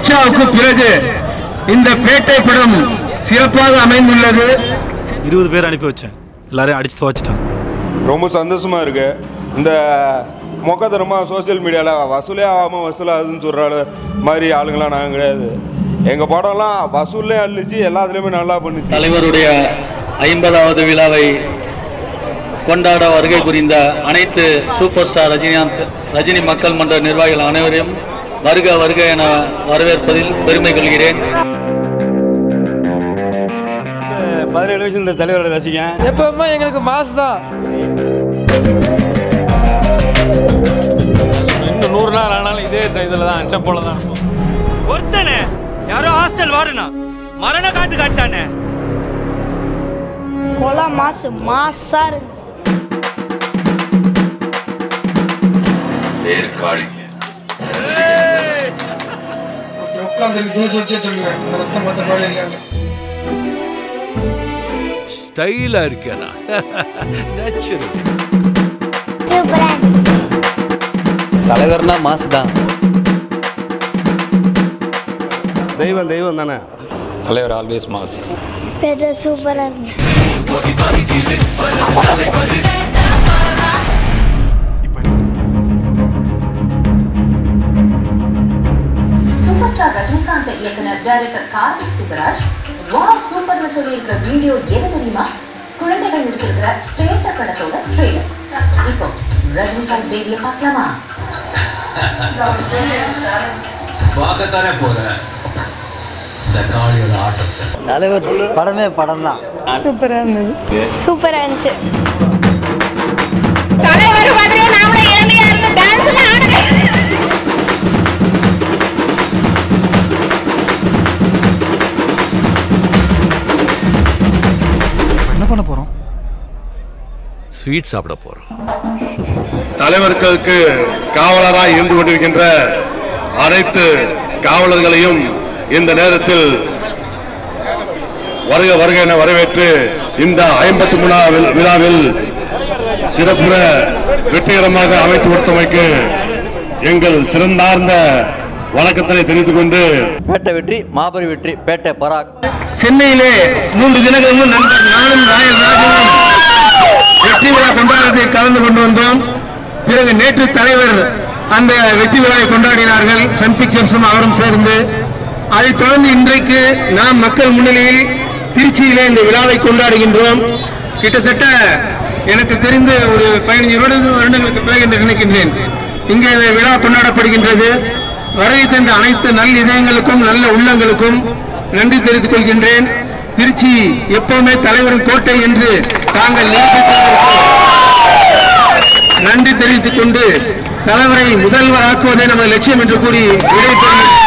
சர்ச்சாவுக்கு பிறகு இந்த பேட்டை படம் சிறப்பாக அமைந்துள்ளது. 20 பேர் அனுப்பி வச்சேன், எல்லாரையும் அடிச்சு துவச்சிட்டேன். ரொம்ப சந்தோஷமா இருக்கு. இந்த மொக்கத்தரமாக சோசியல் மீடியாவில் வசூலே ஆகாமல் வசூலாகுதுன்னு சொல்கிற மாதிரி ஆளுங்களாம் நாங்கள் கிடையாது. எங்கள் படம்லாம் வசூல்லே அழிச்சு எல்லாத்துலேயுமே நல்லா பண்ணுச்சு. தலைவருடைய 50வது விழாவை கொண்டாட வருகை புரிந்த அனைத்து சூப்பர் ஸ்டார் ரஜினி மக்கள் மன்ற நிர்வாகிகள் அனைவரையும் வருக வருக என வரவேற்பதில் பெருமை கொள்கிறேன். 17 வயசு இந்த தலைவரோட ரசிகன். எப்பவுமே எங்களுக்கு மாஸ் தான். இன்னும் 100 நாள் ஆனாலும் இதே இதில் தான் அட்டை போல தான் இருக்கும். ஒருத்தனே யாரோ ஹாஸ்டல் வாருனா மரண காட்டு காட்டானே கொலா மாசா இருந்துச்சு. ஸ்டைலா இருக்கேனா? தலைவர்னா மாஸ் தான். தெய்வம் தெய்வம் தானே. தலைவர் ஆல்வேஸ் மாஸ். சூப்பரா இருந்துச்சு. சூப்பர் ஸ்டார் ரஜினிகாந்த் இயக்குனர் டைரக்டர் கார்த்திக் சுப்பராஜ் வாவ் சூப்பர்னு சொல்லியிருக்கிற வீடியோ எது தெரியுமா? குழந்தைகள் இருக்கிற பேட்ட படத்தோட ட்ரெய்லர். இப்போ ரஜினிகாந்த் பேபியை பார்க்கலாமா? பார்க்கத்தானே போற இந்த காளியோட ஆட்டத்தை. தலைவர் படமே படம் தான். சூப்பரா இருந்துச்சு. சூப்பரா இருந்துச்சு. தலைவர் மாதிரி நாமளே இளமையா இருந்து டான்ஸ்ல ஆடுங்க. என்ன பண்ண போறோம்? ஸ்வீட் சாப்பிட போறோம். தலைவர்களுக்கு காவலராய் இருந்து கொண்டிருக்கின்ற அனைத்து காவலர்களையும் இந்த நேரத்தில் வருக வருக என வரவேற்று இந்த 53வது விழாவில் சிறப்புற வெற்றிகரமாக அமைத்து கொடுத்தமைக்கு எங்கள் சிறந்தார்ந்த வணக்கத்தினை தெரிவித்துக் கொண்டு பேட்டை வெற்றி மாபெரும் வெற்றி. பேட்டை பராக். சென்னையிலே 3 தினங்கள் முன் நண்பர் நானும் ராயல் ராஜுவும் வெற்றி விழா கொண்டாடத்தில் கலந்து கொண்டு வந்தோம். பிறகு நேற்று தலைவர் அந்த வெற்றி விழாவை கொண்டாடினார்கள். சன் பிக்சர்ஸும் அவரும் சேர்ந்து. அதைத் தொடர்ந்து இன்றைக்கு நாம் மக்கள் முன்னிலையில் திருச்சியிலே இந்த விழாவை கொண்டாடுகின்றோம். கிட்டத்தட்ட எனக்கு தெரிந்து ஒரு 15 வருடங்களுக்கு பிறகு என்று நினைக்கின்றேன் இங்கே விழா கொண்டாடப்படுகின்றது. வருகை தந்த அனைத்து நல் இதயங்களுக்கும் நல்ல உள்ளங்களுக்கும் நன்றி தெரிவித்துக் கொள்கின்றேன். திருச்சி எப்பவுமே தலைவரின் கோட்டை என்று தாங்கள் நன்றி தெரிவித்துக் கொண்டு தலைவரை முதல்வர் ஆக்குவதே நமது லட்சியம் என்று கூறி விடைபெறுகிறேன்.